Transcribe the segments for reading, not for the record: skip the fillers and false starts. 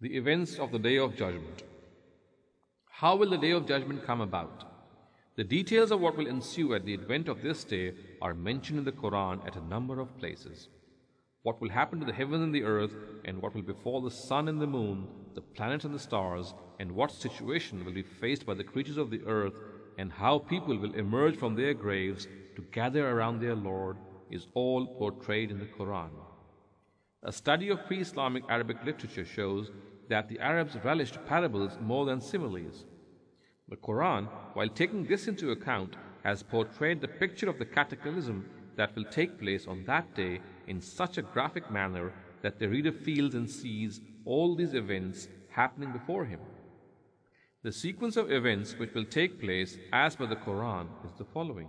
The events of the Day of Judgment. How will the Day of Judgment come about? The details of what will ensue at the advent of this day are mentioned in the Quran at a number of places. What will happen to the heavens and the earth, and what will befall the sun and the moon, the planets and the stars, and what situation will be faced by the creatures of the earth, and how people will emerge from their graves to gather around their Lord, is all portrayed in the Quran. A study of pre-Islamic Arabic literature shows that the Arabs relished parables more than similes. The Quran, while taking this into account, has portrayed the picture of the cataclysm that will take place on that day in such a graphic manner that the reader feels and sees all these events happening before him. The sequence of events which will take place as per the Quran is the following.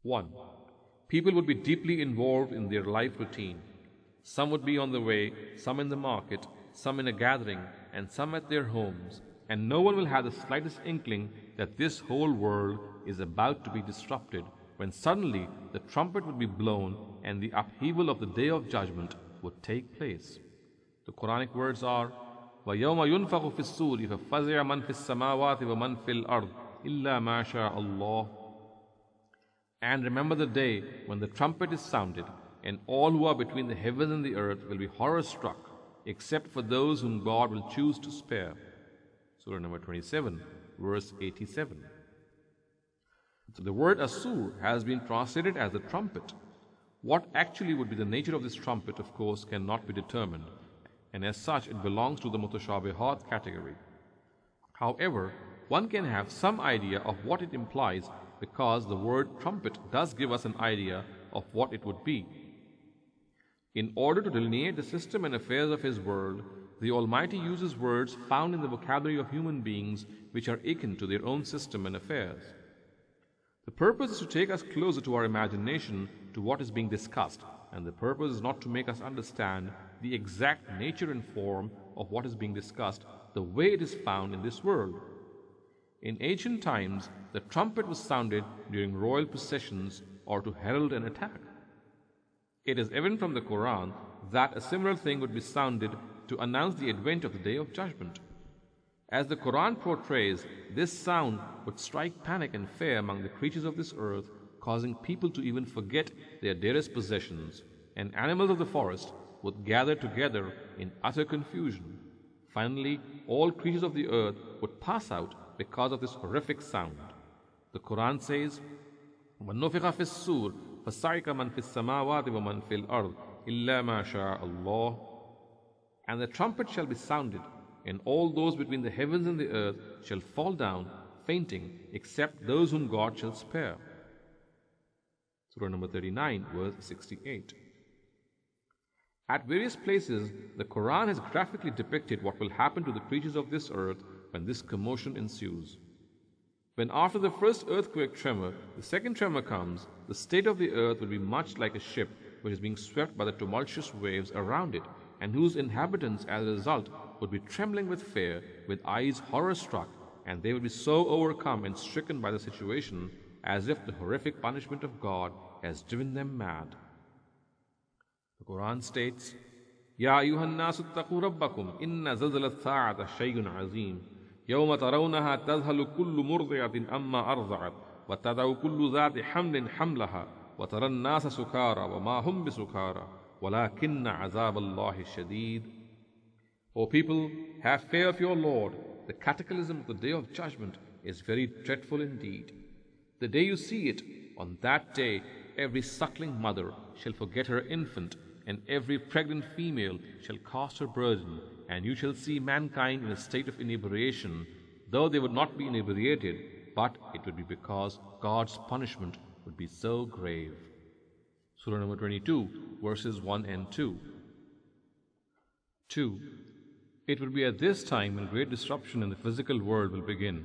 1. People would be deeply involved in their life routine. Some would be on the way, some in the market, some in a gathering, and some at their homes, and no one will have the slightest inkling that this whole world is about to be disrupted, when suddenly the trumpet would be blown and the upheaval of the Day of Judgment would take place. The Quranic words are, وَيَوْمَ يُنْفَخُ فِي الصُّورِ فَفَزِعَ مَنْ فِي السَّمَاوَاتِ وَمَنْ فِي الْأَرْضِ إِلَّا مَا شَاءَ اللَّهُ. And remember the day when the trumpet is sounded, and all who are between the heavens and the earth will be horror-struck, except for those whom God will choose to spare. Surah number 27, verse 87. So the word Asur has been translated as the trumpet. What actually would be the nature of this trumpet, of course, cannot be determined, and as such it belongs to the Mutashabihat category. However, one can have some idea of what it implies, because the word trumpet does give us an idea of what it would be. In order to delineate the system and affairs of His world, the Almighty uses words found in the vocabulary of human beings which are akin to their own system and affairs. The purpose is to take us closer to our imagination to what is being discussed, and the purpose is not to make us understand the exact nature and form of what is being discussed the way it is found in this world. In ancient times, the trumpet was sounded during royal processions or to herald an attack. It is evident from the Quran that a similar thing would be sounded to announce the advent of the Day of Judgment. As the Quran portrays, this sound would strike panic and fear among the creatures of this earth, causing people to even forget their dearest possessions, and animals of the forest would gather together in utter confusion. Finally, all creatures of the earth would pass out because of this horrific sound. The Quran says, وَالنُّفِخَ فِي السُّورِ فَصَعِقَ مَنْ فِي السَّمَاوَاتِ وَمَنْ فِي الْأَرْضِ إِلَّا مَا شَاءَ اللَّهُ. And the trumpet shall be sounded, and all those between the heavens and the earth shall fall down, fainting, except those whom God shall spare. Surah number 39, verse 68. At various places, the Quran has graphically depicted what will happen to the creatures of this earth when this commotion ensues. When after the first earthquake tremor, the second tremor comes, the state of the earth will be much like a ship which is being swept by the tumultuous waves around it, and whose inhabitants as a result would be trembling with fear, with eyes horror-struck, and they would be so overcome and stricken by the situation as if the horrific punishment of God has driven them mad. The Quran states, Ya ayyuhan nasu attaqu rabbakum inna zalzalat sa'ata shay'un azim yawma tarawnaha tadhhalu kullu murdi'atin amma arda'at wa tad'u kullu dhati hamlin hamlaha wa tara an-nasa sukara wa ma hum bisukara walakinna 'azab Allahi shadid. O people, have fear of your Lord. The cataclysm of the Day of Judgment is very dreadful indeed. The day you see it, on that day every suckling mother shall forget her infant, and every pregnant female shall cast her burden, and you shall see mankind in a state of inebriation, though they would not be inebriated, but it would be because God's punishment would be so grave. Surah number 22, verses 1 and 2. 2. It will be at this time when great disruption in the physical world will begin.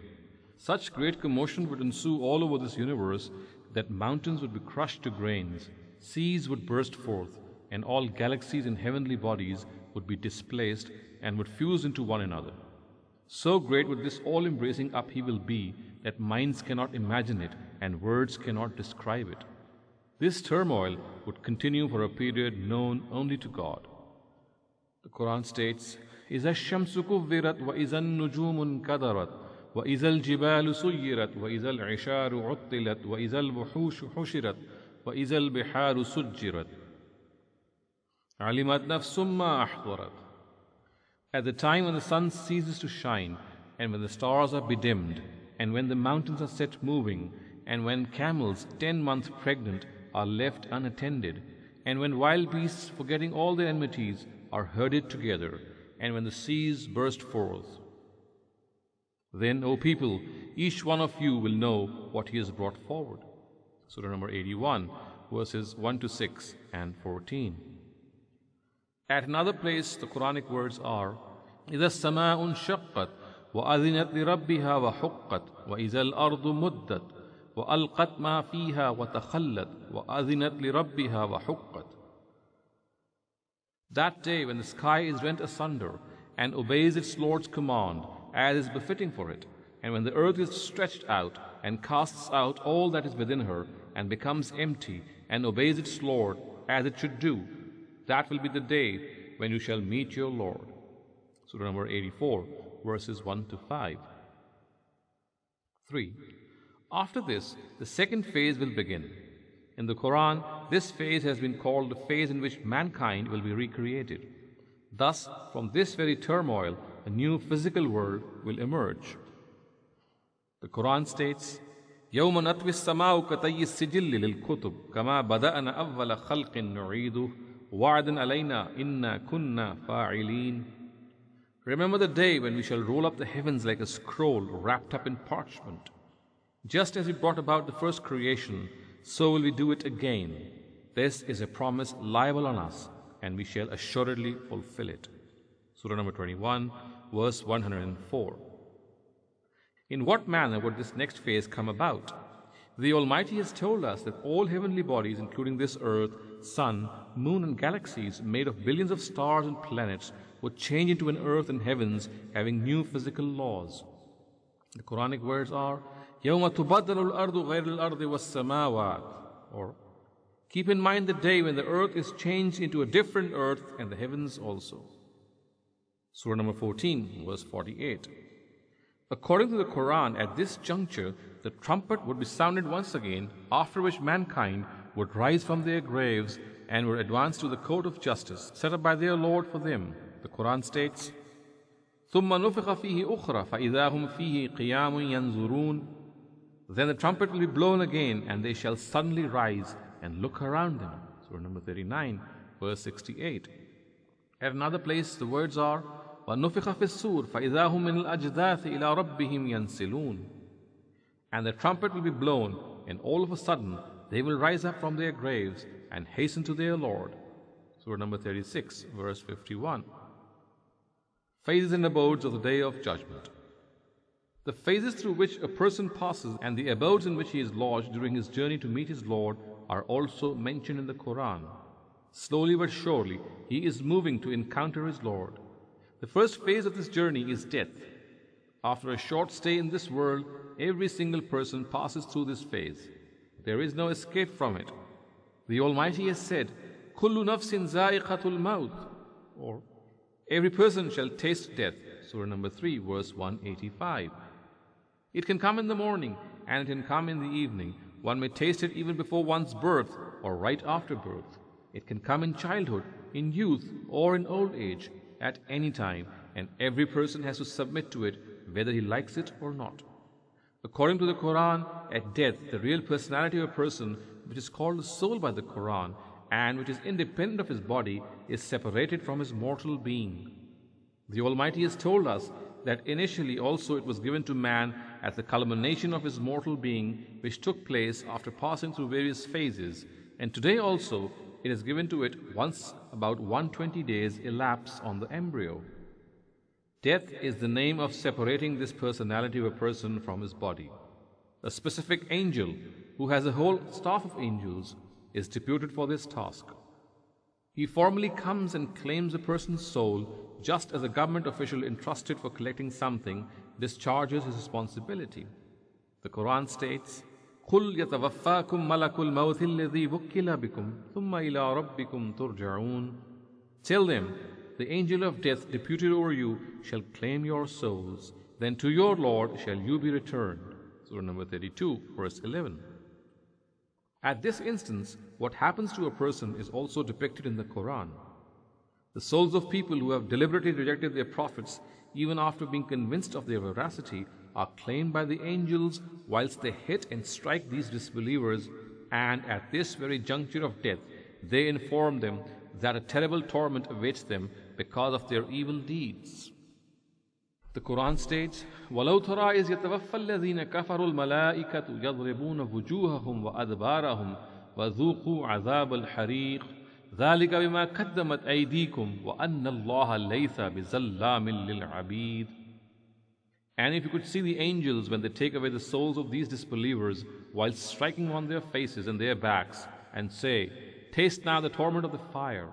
Such great commotion would ensue all over this universe that mountains would be crushed to grains, seas would burst forth, and all galaxies and heavenly bodies would be displaced and would fuse into one another. So great would this all-embracing upheaval be that minds cannot imagine it and words cannot describe it. This turmoil would continue for a period known only to God. The Quran states, إِذَا الشَّمْسُ كُوِّرَتْ وَإِذَا النُّجُومُ انْكَدَرَتْ وَإِذَا الْجِبَالُ سُيِّرَتْ وَإِذَا الْعِشَارُ عُطِّلَتْ وَإِذَا الْوُحُوشُ حُشِرَتْ وَإِذَا الْبِحَارُ سُجِّرَتْ عَلِمَتْ نَفْسٌ مَّا أَحْضَرَتْ. At the time when the sun ceases to shine, and when the stars are bedimmed, and when the mountains are set moving, and when camels 10 months pregnant are left unattended, and when wild beasts, forgetting all their enmities, are herded together, and when the seas burst forth. Then, O people, each one of you will know what he has brought forward. Surah number 81, verses 1 to 6 and 14. At another place, the Quranic words are, إِذَا السَّمَاءُ انشَقَّتْ وَأَذِنَتْ لِرَبِّهَا وَحُقَّتْ وَإِذَا الْأَرْضُ مُدَّتْ وَأَلْقَتْ مَا فِيهَا وَتَخَلَّتْ وَأَذِنَتْ لِرَبِّهَا وَحُقَّتْ. That day when the sky is rent asunder and obeys its Lord's command as is befitting for it, and when the earth is stretched out and casts out all that is within her and becomes empty and obeys its Lord as it should do, that will be the day when you shall meet your Lord. Surah number 84, verses 1 to 5. 3. After this, the second phase will begin. In the Quran, this phase has been called the phase in which mankind will be recreated. Thus, from this very turmoil, a new physical world will emerge. The Quran states, يَوْمَ نَطْوِي السَّمَاءُ كَطَيِّ السِّجِلِّ لِلْكُتُبِ كَمَا بَدَأْنَا أَوَّلَ خَلْقٍ نُعِيدُهُ وَعْدًا عَلَيْنَا إِنَّا كُنَّا فَاعِلِينَ. Remember the day when we shall roll up the heavens like a scroll wrapped up in parchment. Just as we brought about the first creation, so will we do it again. This is a promise liable on us, and we shall assuredly fulfill it. Surah number 21, verse 104. In what manner would this next phase come about? The Almighty has told us that all heavenly bodies, including this earth, sun, moon, and galaxies made of billions of stars and planets, would change into an earth and heavens having new physical laws. The Quranic words are, يَوْمَ تُبَدَّلُ الْأَرْضُ غَيْرُ الْأَرْضِ وَالسَّمَاوَاتِ. Or, keep in mind the day when the earth is changed into a different earth and the heavens also. Surah number 14, verse 48. According to the Quran, at this juncture, the trumpet would be sounded once again, after which mankind would rise from their graves and would advance to the court of justice set up by their Lord for them. The Quran states, ثُمَّ نُفِخَ فِيهِ أُخْرَى فَإِذَا هُمْ فِيهِ قِيَامٌ يَنْظُرُونَ. Then the trumpet will be blown again, and they shall suddenly rise and look around them. Surah number 39, verse 68. At another place, the words are, وَنُفِخَ فِي السُّورِ فَإِذَا هُمْ مِنَ الْأَجْدَاثِ إِلَىٰ رَبِّهِمْ يَنْسِلُونَ. And the trumpet will be blown, and all of a sudden they will rise up from their graves and hasten to their Lord. Surah number 36, verse 51. Phases and abodes of the Day of Judgment. The phases through which a person passes and the abodes in which he is lodged during his journey to meet his Lord are also mentioned in the Quran. Slowly but surely, he is moving to encounter his Lord. The first phase of this journey is death. After a short stay in this world, every single person passes through this phase. There is no escape from it. The Almighty has said, كُلُّ نَفْسٍ زَائِقَةُ الْمَوْتِ. Or, every person shall taste death. Surah number 3, verse 185. It can come in the morning, and it can come in the evening. One may taste it even before one's birth or right after birth. It can come in childhood, in youth, or in old age, at any time, and every person has to submit to it, whether he likes it or not. According to the Quran, at death, the real personality of a person, which is called the soul by the Quran, and which is independent of his body, is separated from his mortal being. The Almighty has told us that initially also it was given to man as the culmination of his mortal being, which took place after passing through various phases, and today also it is given to it once about 120 days elapse on the embryo. Death is the name of separating this personality of a person from his body. A specific angel, who has a whole staff of angels, is deputed for this task. He formally comes and claims a person's soul, just as a government official entrusted for collecting something discharges his responsibility. The Quran states, قُلْ يَتَوَفَّاكُمْ مَلَكُ الْمَوْتِ الَّذِي وُكِّلَ بِكُمْ ثُمَّ إِلَىٰ رَبِّكُمْ تُرْجَعُونَ. Tell them, the angel of death deputed over you shall claim your souls. Then to your Lord shall you be returned. Surah number 32, verse 11. At this instance, what happens to a person is also depicted in the Quran. The souls of people who have deliberately rejected their prophets, even after being convinced of their veracity, are claimed by the angels whilst they hit and strike these disbelievers, and at this very juncture of death, they inform them that a terrible torment awaits them because of their evil deeds. The Quran states, وَلَوْ تَرَى إِذْ يَتَوَفَّى الَّذِينَ كَفَرُوا الْمَلَائِكَةُ يَضْرِبُونَ وُجُوهَهُمْ وَأَدْبَارَهُمْ وَذُوقُوا عَذَابَ الْحَرِيقِ ذَلِكَ بِمَا قَدَّمَتْ أَيْدِيكُمْ وَأَنَّ اللَّهَ لَيْسَ بِظَلَّامٍ لِلْعَبِيدِ. And if you could see the angels when they take away the souls of these disbelievers while striking on their faces and their backs and say, taste now the torment of the fire.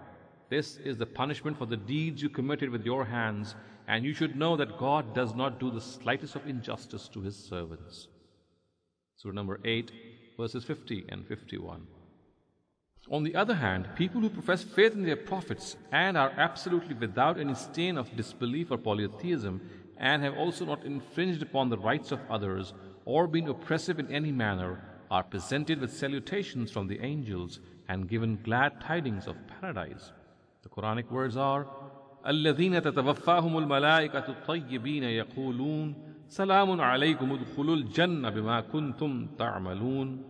This is the punishment for the deeds you committed with your hands, and you should know that God does not do the slightest of injustice to His servants. Surah number 8, verses 50 and 51. On the other hand, people who profess faith in their prophets and are absolutely without any stain of disbelief or polytheism, and have also not infringed upon the rights of others or been oppressive in any manner, are presented with salutations from the angels and given glad tidings of paradise. The Quranic words are, الَّذِينَ تَتَوَفَّاهُمُ الْمَلَائِكَةُ الطَّيِّبِينَ يَقُولُونَ سَلَامٌ عَلَيْكُمُ ادْخُلُوا الْجَنَّةَ بِمَا كُنْتُمْ تَعْمَلُونَ.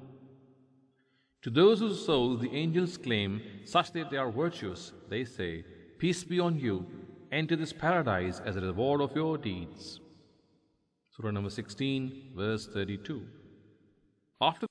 To those whose souls the angels claim such that they are virtuous, they say, peace be on you, enter this paradise as a reward of your deeds. Surah number 16, verse 32. After